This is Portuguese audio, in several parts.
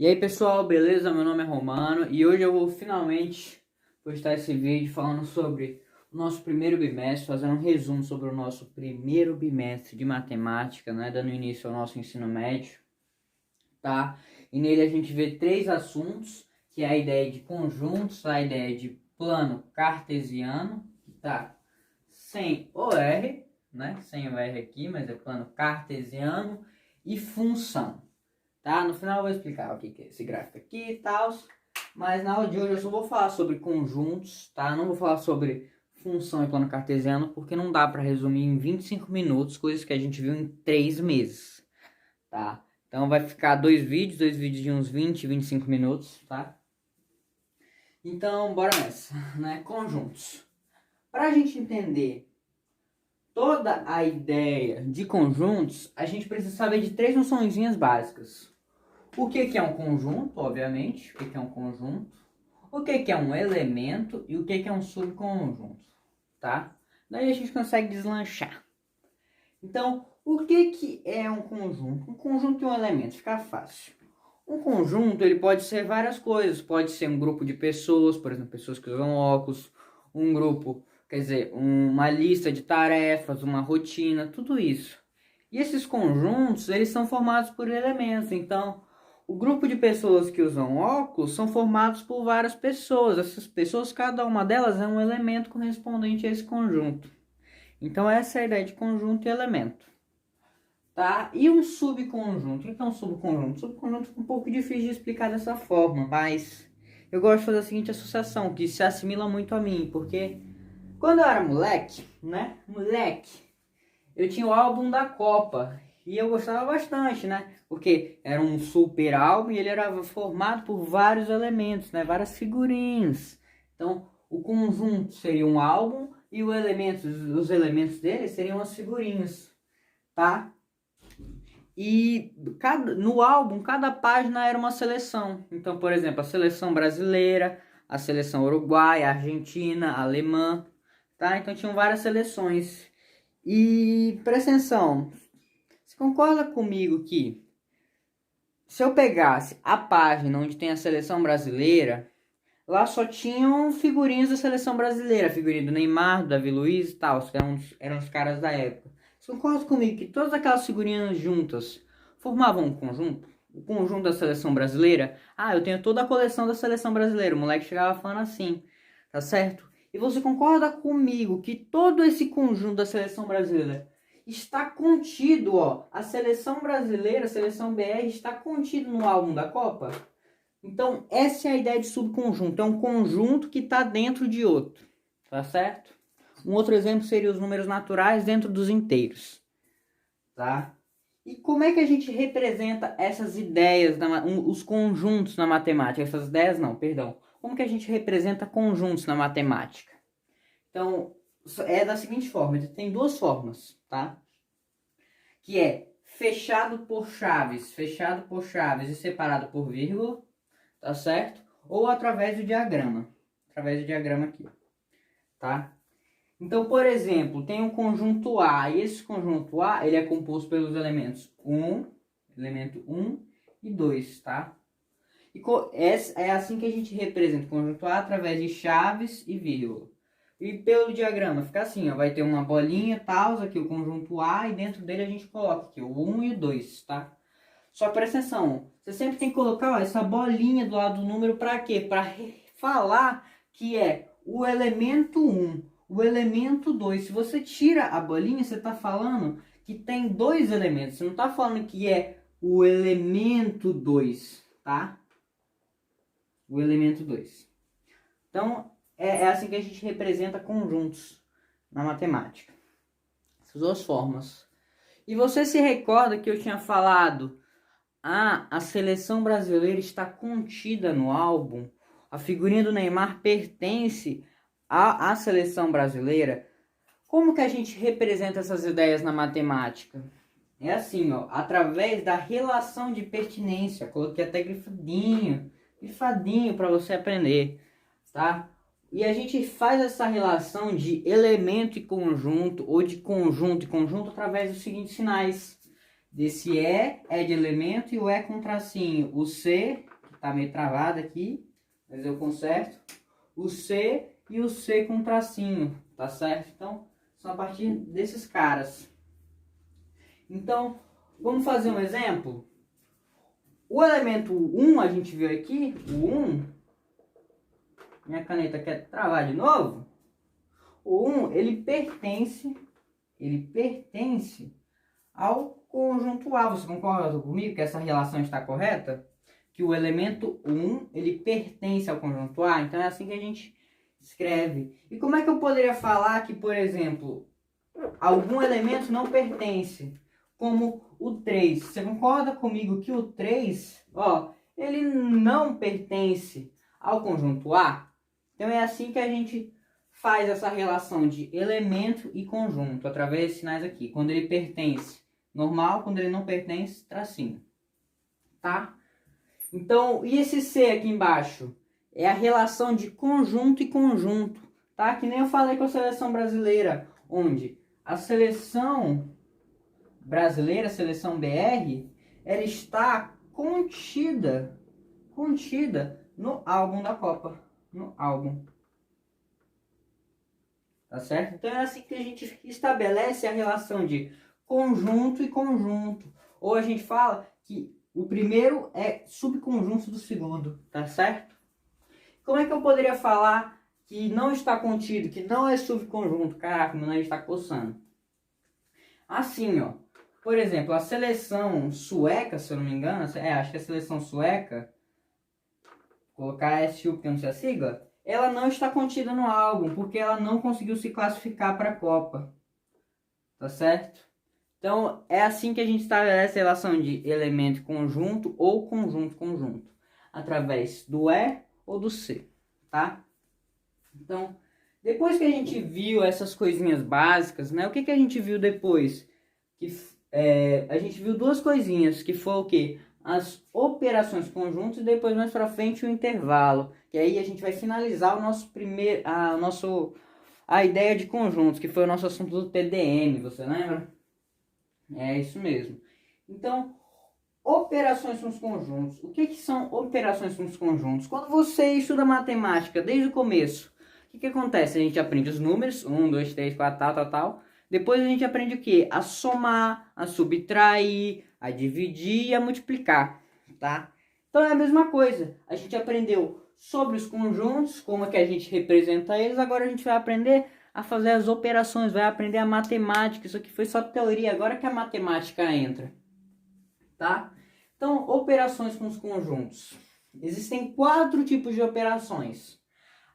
E aí pessoal, beleza? Meu nome é Romano e hoje eu vou finalmente postar esse vídeo falando sobre o nosso primeiro bimestre, fazendo um resumo sobre o nosso primeiro bimestre de matemática, né? Dando início ao nosso ensino médio, tá? E nele a gente vê três assuntos, que é a ideia de conjuntos, a ideia de plano cartesiano, que tá sem o R, né? Sem o R aqui, mas é plano cartesiano e função. Tá? No final eu vou explicar o que é esse gráfico aqui e tal, mas na aula de hoje eu só vou falar sobre conjuntos, tá? Não vou falar sobre função e plano cartesiano, porque não dá para resumir em 25 minutos, coisas que a gente viu em 3 meses, tá? Então vai ficar dois vídeos de uns 20, 25 minutos, tá? Então, bora nessa, né? Conjuntos. Para a gente entender toda a ideia de conjuntos, a gente precisa saber de três noçõezinhas básicas. O que é um conjunto, obviamente, o que é um conjunto, o que é um elemento e o que é um subconjunto, tá? Daí a gente consegue deslanchar. Então, o que é um conjunto? Um conjunto e um elemento, fica fácil. Um conjunto, ele pode ser várias coisas, pode ser um grupo de pessoas, por exemplo, pessoas que usam óculos, um grupo, quer dizer, uma lista de tarefas, uma rotina, tudo isso. E esses conjuntos, eles são formados por elementos, então o grupo de pessoas que usam óculos são formados por várias pessoas. Essas pessoas, cada uma delas é um elemento correspondente a esse conjunto. Então essa é a ideia de conjunto e elemento. Tá? E um subconjunto? O que é um subconjunto? Subconjunto fica um pouco difícil de explicar dessa forma, mas eu gosto de fazer a seguinte associação, que se assimila muito a mim, porque quando eu era moleque, né? Eu tinha o álbum da Copa. E eu gostava bastante, né? Porque era um super álbum e ele era formado por vários elementos, né? Várias figurinhas. Então, o conjunto seria um álbum e os elementos dele seriam as figurinhas, tá? E no álbum, cada página era uma seleção. Então, por exemplo, a seleção brasileira, a seleção uruguaia, argentina, alemã, tá? Então, tinham várias seleções. E presta atenção, você concorda comigo que se eu pegasse a página onde tem a seleção brasileira, lá só tinham figurinhas da seleção brasileira, figurinha do Neymar, do Davi Luiz e tal, que eram os caras da época. Você concorda comigo que todas aquelas figurinhas juntas formavam um conjunto? O conjunto da seleção brasileira? Ah, eu tenho toda a coleção da seleção brasileira, o moleque chegava falando assim, tá certo? E você concorda comigo que todo esse conjunto da seleção brasileira está contido, ó, a seleção brasileira, a seleção BR está contido no álbum da Copa? Então, essa é a ideia de subconjunto. É um conjunto que está dentro de outro. Tá certo? Um outro exemplo seria os números naturais dentro dos inteiros. Tá? E como é que a gente representa essas ideias, os conjuntos na matemática? Essas ideias não, perdão. Como que a gente representa conjuntos na matemática? Então, é da seguinte forma. Tem duas formas, tá? Que é fechado por chaves e separado por vírgula, tá certo? Ou através do diagrama aqui, tá? Então, por exemplo, tem um conjunto A, e esse conjunto A, ele é composto pelos elementos 1, elemento 1 e 2, tá? E é assim que a gente representa o conjunto A através de chaves e vírgula. E pelo diagrama fica assim, ó, vai ter uma bolinha, tal, aqui o conjunto A, e dentro dele a gente coloca aqui o 1 e o 2, tá? Só presta atenção, você sempre tem que colocar, ó, essa bolinha do lado do número para quê? Para falar que é o elemento 1, o elemento 2. Se você tira a bolinha, você está falando que tem dois elementos. Você não está falando que é o elemento 2, tá? O elemento 2. Então, é assim que a gente representa conjuntos na matemática. Essas duas formas. E você se recorda que eu tinha falado, a seleção brasileira está contida no álbum? A figurinha do Neymar pertence à seleção brasileira? Como que a gente representa essas ideias na matemática? É assim, ó, através da relação de pertinência. Coloquei até grifadinho para você aprender, tá? E a gente faz essa relação de elemento e conjunto, ou de conjunto e conjunto, através dos seguintes sinais. desse é de elemento e o é com tracinho. O C, que tá meio travado aqui, mas eu conserto. O C e o C com tracinho, tá certo? Então, são a partir desses caras. Então, vamos fazer um exemplo? O elemento 1, a gente viu aqui, o 1, minha caneta quer travar de novo. O 1, ele pertence ao conjunto A. Você concorda comigo que essa relação está correta? Que o elemento 1, ele pertence ao conjunto A. Então é assim que a gente escreve. E como é que eu poderia falar que, por exemplo, algum elemento não pertence? Como o 3. Você concorda comigo que o 3, ó, ele não pertence ao conjunto A? Então é assim que a gente faz essa relação de elemento e conjunto, através desses sinais aqui. Quando ele pertence, normal. Quando ele não pertence, tracinho. Tá? Então, e esse C aqui embaixo? É a relação de conjunto e conjunto. Tá? Que nem eu falei com a seleção brasileira, onde a seleção brasileira, a seleção BR, ela está contida no álbum da Copa. No álbum. Tá certo? Então é assim que a gente estabelece a relação de conjunto e conjunto. Ou a gente fala que o primeiro é subconjunto do segundo, tá certo? Como é que eu poderia falar que não está contido, que não é subconjunto? Caraca, meu nariz está coçando. Assim, ó. Por exemplo, a seleção sueca, se eu não me engano, acho que a seleção sueca, vou colocar SU porque eu não sei a sigla, ela não está contida no álbum, porque ela não conseguiu se classificar para a Copa. Tá certo? Então, é assim que a gente estabelece a relação de elemento conjunto ou conjunto-conjunto. Através do E ou do C, tá? Então, depois que a gente viu essas coisinhas básicas, né? O que a gente viu depois? A gente viu duas coisinhas, que foi o quê? As operações conjuntas e depois mais pra frente o intervalo. Que aí a gente vai finalizar o nosso primeiro, a ideia de conjuntos, que foi o nosso assunto do TDM, você lembra? É isso mesmo. Então, operações com os conjuntos. O que são operações com os conjuntos? Quando você estuda matemática desde o começo, o que acontece? A gente aprende os números, 1, 2, 3, 4, tal. Depois a gente aprende o quê? A somar, a subtrair, a dividir e a multiplicar, tá? Então é a mesma coisa. A gente aprendeu sobre os conjuntos, como é que a gente representa eles. Agora a gente vai aprender a fazer as operações, vai aprender a matemática. Isso aqui foi só teoria, agora que a matemática entra, tá? Então, operações com os conjuntos. Existem 4 tipos de operações.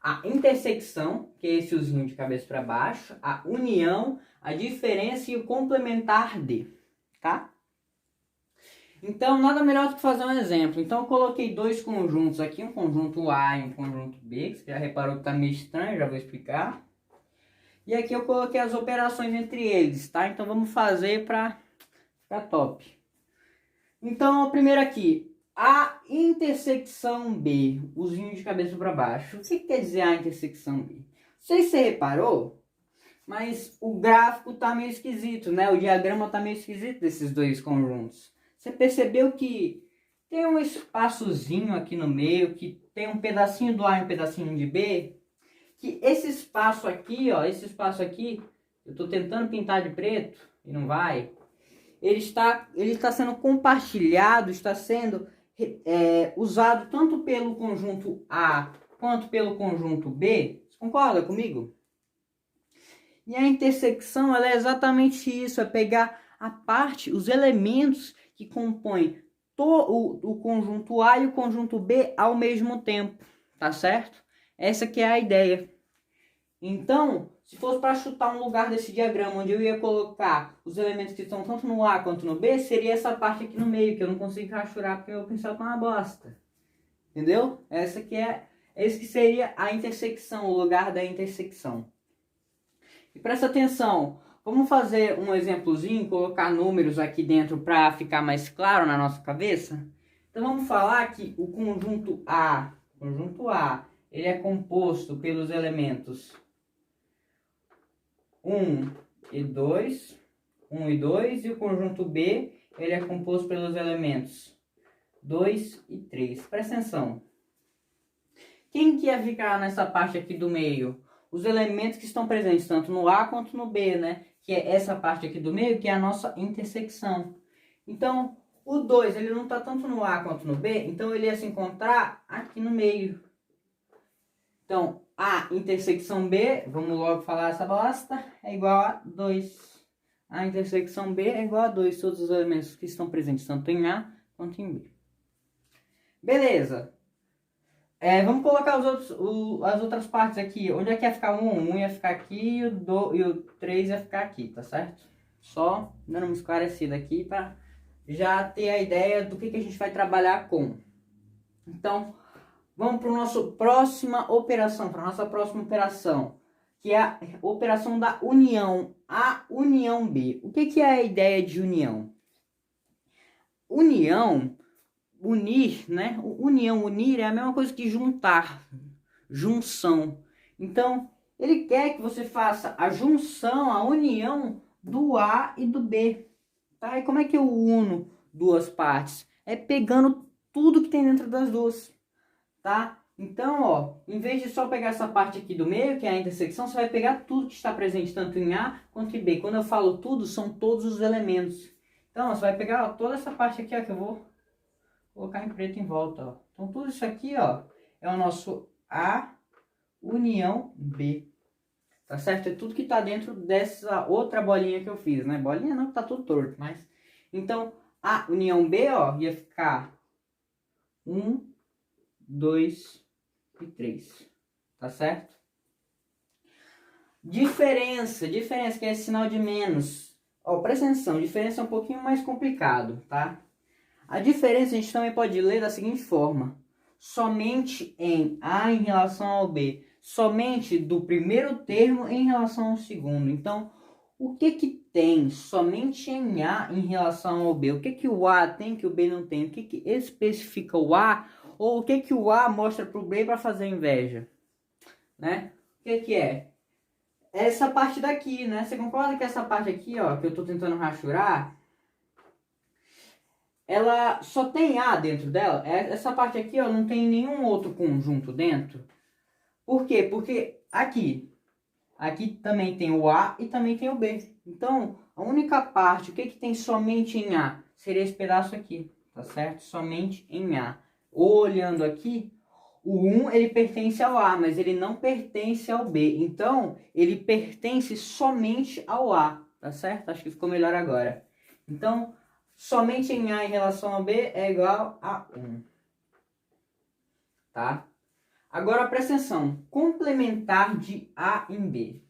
A intersecção, que é esse fiozinho de cabeça para baixo, a união, a diferença e o complementar de, tá? Então, nada melhor do que fazer um exemplo. Então, eu coloquei 2 conjuntos aqui, um conjunto A e um conjunto B, que você já reparou que tá meio estranho, já vou explicar. E aqui eu coloquei as operações entre eles, tá? Então, vamos fazer para ficar top. Então, primeiro aqui, a intersecção B, usinho de cabeça para baixo. O que quer dizer a intersecção B? Não sei se você reparou, mas o gráfico tá meio esquisito, né? O diagrama tá meio esquisito desses dois conjuntos. Você percebeu que tem um espaçozinho aqui no meio, que tem um pedacinho do A e um pedacinho de B? Que esse espaço aqui, ó, esse espaço aqui, eu tô tentando pintar de preto e não vai. Ele está sendo compartilhado, está sendo usado tanto pelo conjunto A quanto pelo conjunto B. Você concorda comigo? E a intersecção, ela é exatamente isso, é pegar a parte, os elementos que compõem o conjunto A e o conjunto B ao mesmo tempo, tá certo? Essa que é a ideia. Então, se fosse para chutar um lugar desse diagrama onde eu ia colocar os elementos que estão tanto no A quanto no B, seria essa parte aqui no meio, que eu não consigo rachurar porque o pincel tá uma bosta. Entendeu? Esse que seria a intersecção, o lugar da intersecção. E presta atenção, vamos fazer um exemplozinho, colocar números aqui dentro para ficar mais claro na nossa cabeça? Então vamos falar que o conjunto A, ele é composto pelos elementos 1 e 2, e o conjunto B, ele é composto pelos elementos 2 e 3. Presta atenção. Quem que ia ficar nessa parte aqui do meio? Os elementos que estão presentes tanto no A quanto no B, né? Que é essa parte aqui do meio, que é a nossa intersecção. Então, o 2, ele não está tanto no A quanto no B, então ele ia se encontrar aqui no meio. Então, A intersecção B, vamos logo falar essa bosta, é igual a 2. A intersecção B é igual a 2, todos os elementos que estão presentes tanto em A quanto em B. Beleza. Vamos colocar as outras partes aqui. Onde é que ia ficar um? Um ia ficar aqui e o 3 ia ficar aqui, tá certo? Só dando uma esclarecida aqui para já ter a ideia do que a gente vai trabalhar com. Então, vamos para a nossa próxima operação, que é a operação da união, A união B. O que é a ideia de união? União, unir, né? União, unir é a mesma coisa que juntar, junção. Então, ele quer que você faça a junção, a união do A e do B. Tá? E como é que eu uno duas partes? É pegando tudo que tem dentro das duas. Tá? Então, ó, em vez de só pegar essa parte aqui do meio, que é a intersecção, você vai pegar tudo que está presente tanto em A quanto em B. Quando eu falo tudo, são todos os elementos. Então, ó, você vai pegar ó, toda essa parte aqui, ó, que eu vou colocar em preto em volta. Ó. Então, tudo isso aqui ó, é o nosso A união B. Tá certo? É tudo que está dentro dessa outra bolinha que eu fiz, né? Bolinha não, que tá tudo torto, mas... Então, A união B, ó, ia ficar 1, 2 e 3. Tá certo? Diferença, que é esse sinal de menos. Ó, presta atenção, diferença é um pouquinho mais complicado, tá? A diferença a gente também pode ler da seguinte forma. Somente em A em relação ao B. Somente do primeiro termo em relação ao segundo. Então, o que tem somente em A em relação ao B? O que o A tem que o B não tem? O que especifica o A? Ou o que o A mostra para o B para fazer inveja? Né? O que é? Essa parte daqui, né? Você concorda que essa parte aqui, ó, que eu estou tentando rachurar, ela só tem A dentro dela? Essa parte aqui, ó, não tem nenhum outro conjunto dentro. Por quê? Porque aqui também tem o A e também tem o B. Então, a única parte, o que tem somente em A? Seria esse pedaço aqui, tá certo? Somente em A. Olhando aqui, o 1 ele pertence ao A, mas ele não pertence ao B. Então, ele pertence somente ao A, tá certo? Acho que ficou melhor agora. Então, somente em A em relação ao B é igual a 1. Tá? Agora, presta atenção. Complementar de A em B.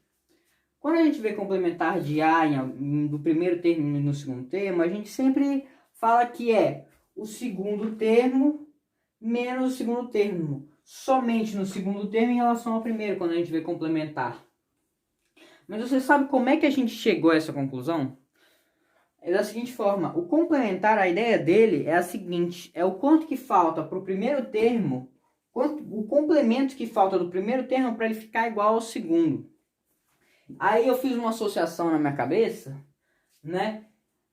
Quando a gente vê complementar de A do primeiro termo e no segundo termo, a gente sempre fala que é o segundo termo menos o segundo termo. Somente no segundo termo em relação ao primeiro, quando a gente vê complementar. Mas você sabe como é que a gente chegou a essa conclusão? É da seguinte forma. O complementar, a ideia dele é a seguinte. É o quanto que falta para o primeiro termo, o complemento que falta do primeiro termo para ele ficar igual ao segundo. Aí eu fiz uma associação na minha cabeça, né?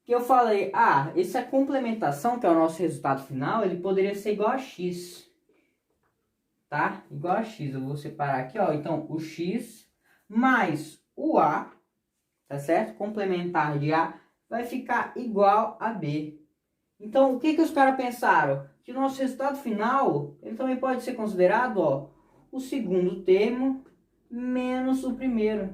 Que eu falei, essa complementação, que é o nosso resultado final, ele poderia ser igual a x. Tá? Igual a x. Eu vou separar aqui, ó. Então, o x mais o A, tá certo? Complementar de A vai ficar igual a B. Então, o que os caras pensaram? Que o nosso resultado final, ele também pode ser considerado, ó, o segundo termo menos o primeiro.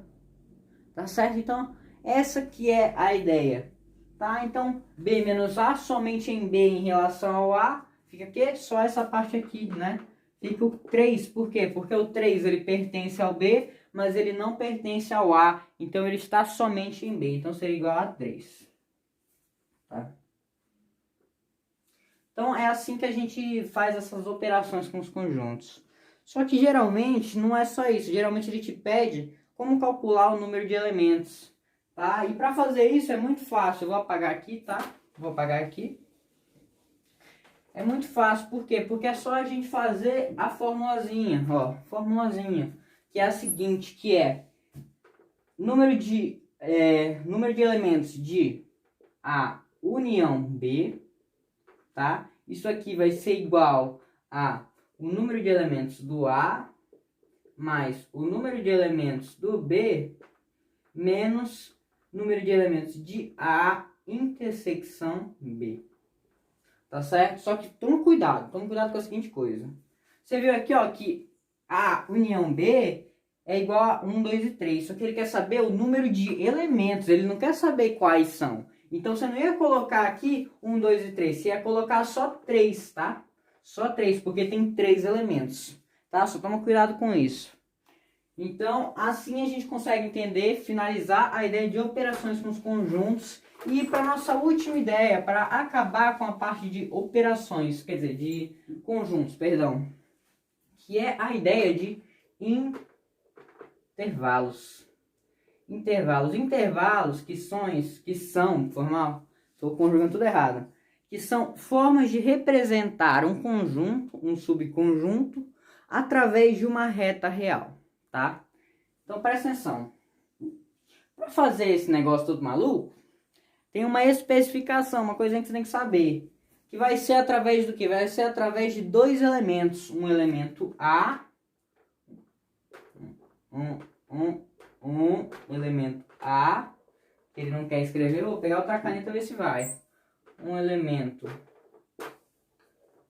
Tá certo? Então, essa que é a ideia. Tá? Então, B menos A, somente em B em relação ao A, fica aqui só essa parte aqui, né? Fica o 3, por quê? Porque o 3 ele pertence ao B, mas ele não pertence ao A, então ele está somente em B, então seria igual a 3. Tá? Então é assim que a gente faz essas operações com os conjuntos. Só que geralmente não é só isso, geralmente ele te pede como calcular o número de elementos. Tá? E para fazer isso é muito fácil, eu vou apagar aqui, tá? Vou apagar aqui. É muito fácil, por quê? Porque é só a gente fazer a formulazinha, ó, formulazinha, que é a seguinte, que é número de elementos de A união B, tá? Isso aqui vai ser igual a o número de elementos do A mais o número de elementos do B menos o número de elementos de A intersecção B. Tá certo? Só que tome cuidado com a seguinte coisa. Você viu aqui, ó, que A união B é igual a 1, 2 e 3. Só que ele quer saber o número de elementos, ele não quer saber quais são. Então você não ia colocar aqui 1, 2 e 3, você ia colocar só 3, tá? Só 3, porque tem 3 elementos, tá? Só toma cuidado com isso. Então, assim a gente consegue entender, finalizar a ideia de operações com os conjuntos e para nossa última ideia, para acabar com a parte de operações, quer dizer, de conjuntos, perdão, que é a ideia de intervalos. Intervalos que são, formal, estou conjugando tudo errado, que são formas de representar um conjunto, um subconjunto, através de uma reta real, tá? Então presta atenção. Para fazer esse negócio todo maluco, tem uma especificação, uma coisa que você tem que saber. Que vai ser através do que? Vai ser através de dois elementos. Um elemento A, um elemento A, que ele não quer escrever, eu vou pegar outra caneta e ver se vai. Um elemento.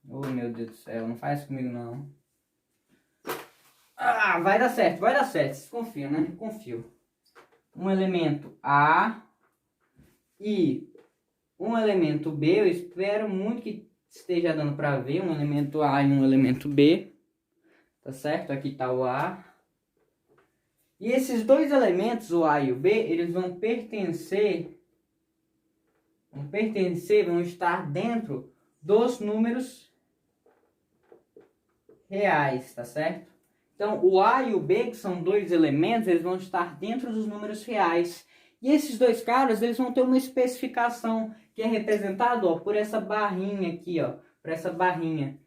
Oh, meu Deus do céu, não faz comigo não. Ah, vai dar certo, vocês confiam, né? Confio. Um elemento A e um elemento B, eu espero muito que esteja dando para ver, um elemento A e um elemento B, tá certo? Aqui tá o A. E esses dois elementos, o A e o B, eles vão estar dentro dos números reais, tá certo? Então, o A e o B, que são dois elementos, eles vão estar dentro dos números reais. E esses dois caras, eles vão ter uma especificação, que é representado, ó, por essa barrinha aqui, ó. Por essa barrinha,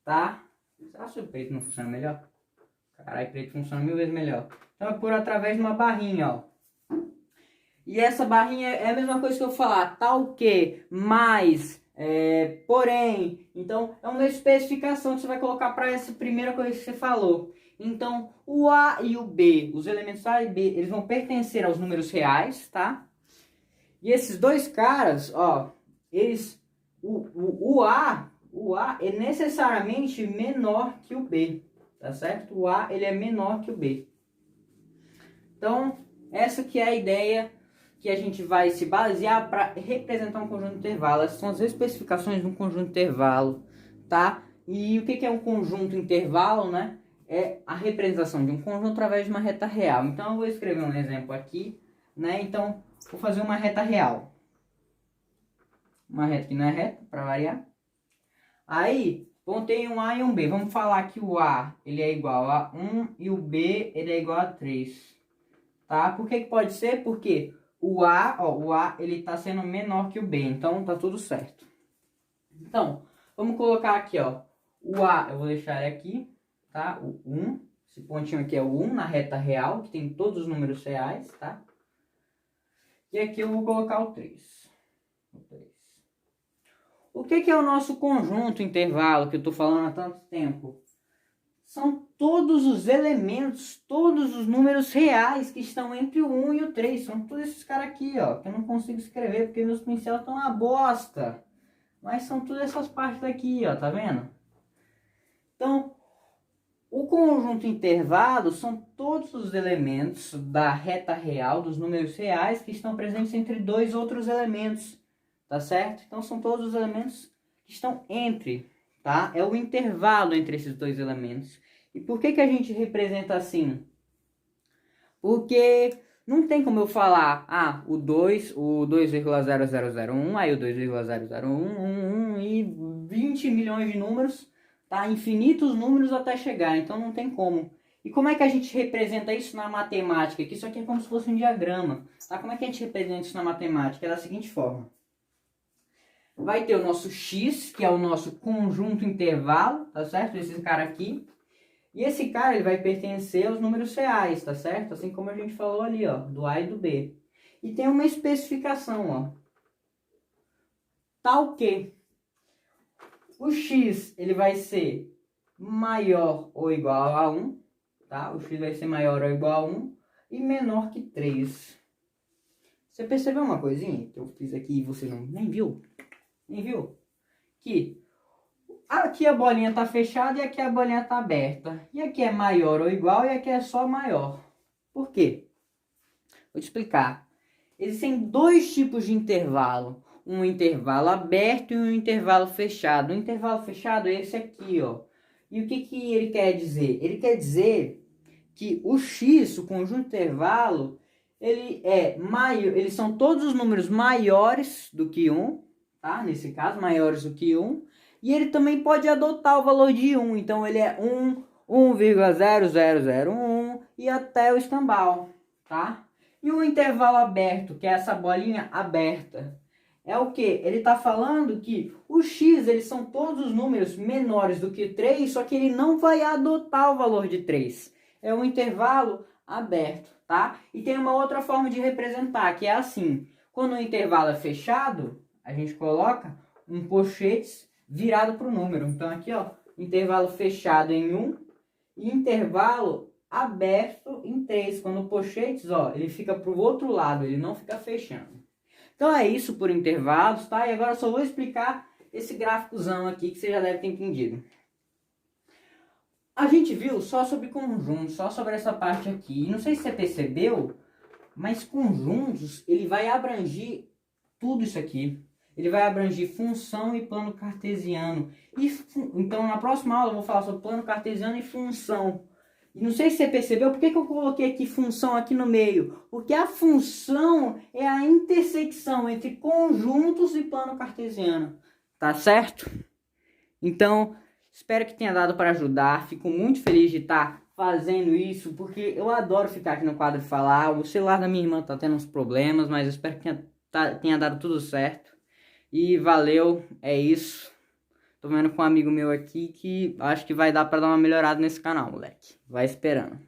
tá? Será que o preto não funciona melhor? Caralho, preto funciona 1000 vezes melhor. Então, é por através de uma barrinha, ó. E essa barrinha é a mesma coisa que eu falar, tal que, mais, porém. Então, é uma especificação que você vai colocar para essa primeira coisa que você falou. Então, o A e o B, os elementos A e B, eles vão pertencer aos números reais, tá? E esses dois caras, ó, eles, o A é necessariamente menor que o B, tá certo? O A, ele é menor que o B. Então, essa que é a ideia que a gente vai se basear para representar um conjunto de intervalo. Essas são as especificações de um conjunto de intervalo, tá? E o que é um conjunto intervalo, né? É a representação de um conjunto através de uma reta real. Então, eu vou escrever um exemplo aqui, né? Então, vou fazer uma reta real. Uma reta que não é reta, para variar. Aí, ter um A e um B. Vamos falar que o A ele é igual a 1 e o B ele é igual a 3. Tá? Por que pode ser? Porque o A ele está sendo menor que o B. Então, tá tudo certo. Então, vamos colocar aqui, ó. O A, eu vou deixar ele aqui, tá? O 1. Esse pontinho aqui é o 1 na reta real, que tem todos os números reais, tá? E aqui eu vou colocar o 3. O que é o nosso conjunto intervalo que eu estou falando há tanto tempo? São todos os elementos, todos os números reais que estão entre o 1 e o 3. São todos esses caras aqui, ó, que eu não consigo escrever porque meus pincéis estão uma bosta. Mas são todas essas partes daqui, ó, tá vendo? Então, o conjunto intervalo são todos os elementos da reta real, dos números reais, que estão presentes entre dois outros elementos, tá certo? Então, são todos os elementos que estão entre, tá? É o intervalo entre esses dois elementos. E por que a gente representa assim? Porque não tem como eu falar, o 2,0001, aí o 2,0011 e 20 milhões de números, tá? Infinitos números até chegar, então não tem como. E como é que a gente representa isso na matemática? Que isso aqui é como se fosse um diagrama, tá? Como é que a gente representa isso na matemática? É da seguinte forma. Vai ter o nosso x, que é o nosso conjunto intervalo, tá certo? Esse cara aqui. E esse cara ele vai pertencer aos números reais, tá certo? Assim como a gente falou ali, ó, do A e do B. E tem uma especificação, ó. tal que o x ele vai ser maior ou igual a 1, tá? O x vai ser maior ou igual a 1 e menor que 3. Você percebeu uma coisinha que eu fiz aqui e você nem viu? Nem viu? Que aqui a bolinha está fechada e aqui a bolinha está aberta. E aqui é maior ou igual e aqui é só maior. Por quê? Vou te explicar. Existem dois tipos de intervalo. Um intervalo aberto e um intervalo fechado. O intervalo fechado é esse aqui, ó. E o que ele quer dizer? Ele quer dizer que o x, o conjunto intervalo, eles são todos os números maiores do que 1, tá? Nesse caso, maiores do que 1. E ele também pode adotar o valor de 1. Então, ele é 1, 1,0001 e até o escambau, tá? E o intervalo aberto, que é essa bolinha aberta, é o que? Ele está falando que o x, eles são todos os números menores do que 3, só que ele não vai adotar o valor de 3. É um intervalo aberto, tá? E tem uma outra forma de representar, que é assim. Quando o intervalo é fechado, a gente coloca um pochete virado para o número. Então aqui, ó, intervalo fechado em 1 e intervalo aberto em 3. Quando o pochete, ó, ele fica para o outro lado, ele não fica fechando. Então é isso por intervalos, tá? E agora eu só vou explicar esse gráficozão aqui que você já deve ter entendido. A gente viu só sobre conjuntos, só sobre essa parte aqui. E não sei se você percebeu, mas conjuntos, ele vai abranger tudo isso aqui. Ele vai abranger função e plano cartesiano. Então na próxima aula eu vou falar sobre plano cartesiano e função. E não sei se você percebeu, por que eu coloquei aqui função aqui no meio? Porque a função é a intersecção entre conjuntos e plano cartesiano. Tá certo? Então, espero que tenha dado para ajudar. Fico muito feliz de estar fazendo isso, porque eu adoro ficar aqui no quadro e falar. O celular da minha irmã tá tendo uns problemas, mas eu espero que tenha dado tudo certo. E valeu, é isso. Tô vendo com um amigo meu aqui que acho que vai dar pra dar uma melhorada nesse canal, moleque. Vai esperando.